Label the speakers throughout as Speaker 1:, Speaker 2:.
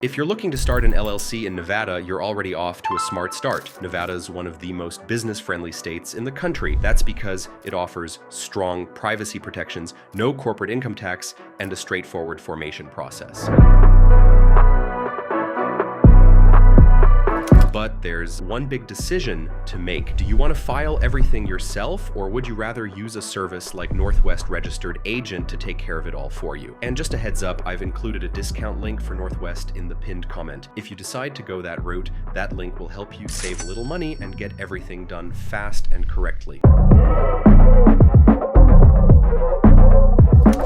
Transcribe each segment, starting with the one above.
Speaker 1: If you're looking to start an LLC in Nevada, you're already off to a smart start. Nevada is one of the most business-friendly states in the country. That's because it offers strong privacy protections, no corporate income tax, and a straightforward formation process. But there's one big decision to make. Do you want to file everything yourself, or would you rather use a service like Northwest Registered Agent to take care of it all for you? And just a heads up, I've included a discount link for Northwest in the pinned comment. If you decide to go that route, that link will help you save a little money and get everything done fast and correctly.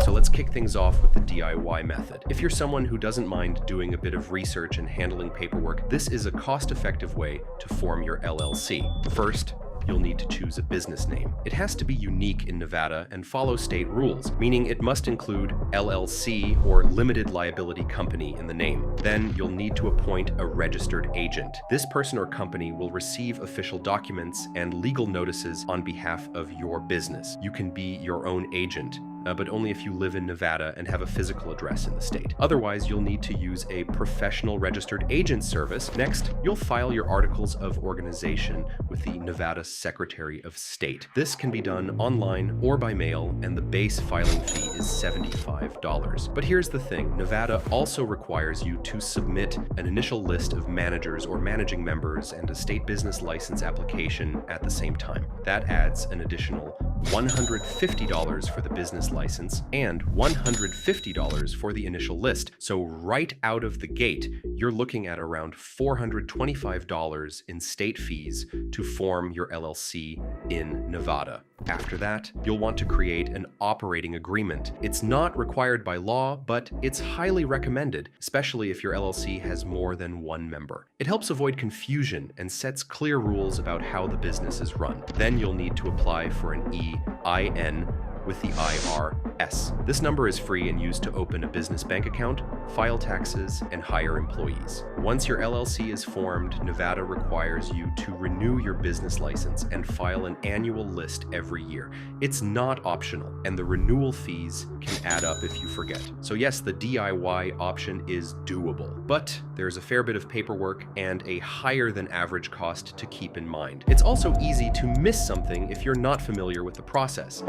Speaker 1: So let's kick things off with the DIY method. If you're someone who doesn't mind doing a bit of research and handling paperwork, this is a cost-effective way to form your LLC. First, you'll need to choose a business name. It has to be unique in Nevada and follow state rules, meaning it must include LLC or limited liability company in the name. Then you'll need to appoint a registered agent. This person or company will receive official documents and legal notices on behalf of your business. You can be your own agent, but only if you live in Nevada and have a physical address in the state. Otherwise, you'll need to use a professional registered agent service. Next, you'll file your articles of organization with the Nevada Secretary of State. This can be done online or by mail, and the base filing fee is $75. But here's the thing, Nevada also requires you to submit an initial list of managers or managing members and a state business license application at the same time. That adds an additional $150 for the business license and $150 for the initial list. So right out of the gate, you're looking at around $425 in state fees to form your LLC in Nevada. After that, you'll want to create an operating agreement. It's not required by law, but it's highly recommended, especially if your LLC has more than one member. It helps avoid confusion and sets clear rules about how the business is run. Then you'll need to apply for an EIN with the IRS. This number is free and used to open a business bank account, file taxes, and hire employees. Once your LLC is formed, Nevada requires you to renew your business license and file an annual list every year. It's not optional, and the renewal fees can add up if you forget. So yes, the DIY option is doable, but there's a fair bit of paperwork and a higher than average cost to keep in mind. It's also easy to miss something if you're not familiar with the process.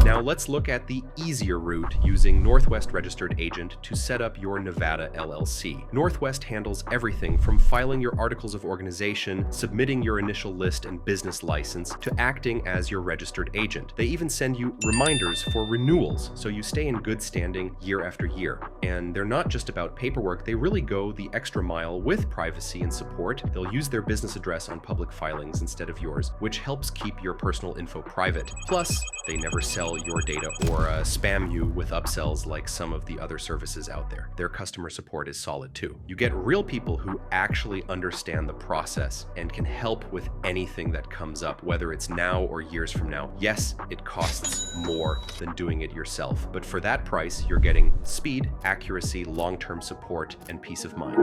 Speaker 1: Now let's look at the easier route using Northwest Registered Agent to set up your Nevada LLC. Northwest handles everything from filing your articles of organization, submitting your initial list and business license, to acting as your registered agent. They even send you reminders for renewals, so you stay in good standing year after year. And they're not just about paperwork, they really go the extra mile with privacy and support. They'll use their business address on public filings instead of yours, which helps keep your personal info private. Plus, they never sell your data or spam you with upsells like some of the other services out there. Their customer support is solid too. You get real people who actually understand the process and can help with anything that comes up, whether it's now or years from now. Yes, it costs more than doing it yourself, but for that price, you're getting speed, accuracy, long-term support, and peace of mind.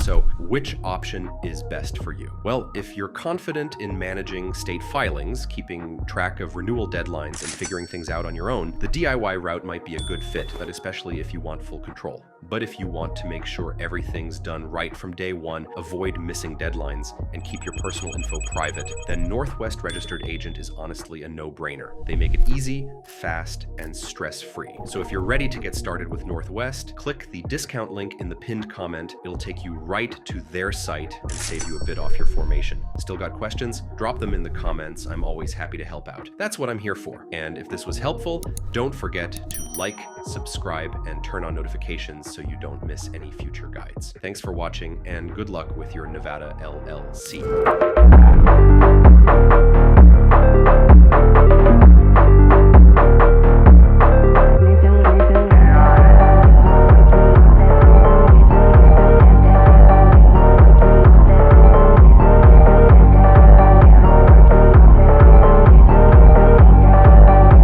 Speaker 1: So, which option is best for you? Well, if you're confident in managing state filings, keeping track of renewal deadlines, and figuring things out on your own, the DIY route might be a good fit, but especially if you want full control. But if you want to make sure everything's done right from day one, avoid missing deadlines, and keep your personal info private, then Northwest Registered Agent is honestly a no-brainer. They make it easy, fast, and stress-free. So if you're ready to get started with Northwest, click the discount link in the pinned comment. It'll take you right to their site and save you a bit off your formation. Still got questions? Drop them in the comments. I'm always happy to help out. That's what I'm here for. And if this was helpful, don't forget to like, subscribe, and turn on notifications so you don't miss any future guides. Thanks for watching, and good luck with your Nevada LLC.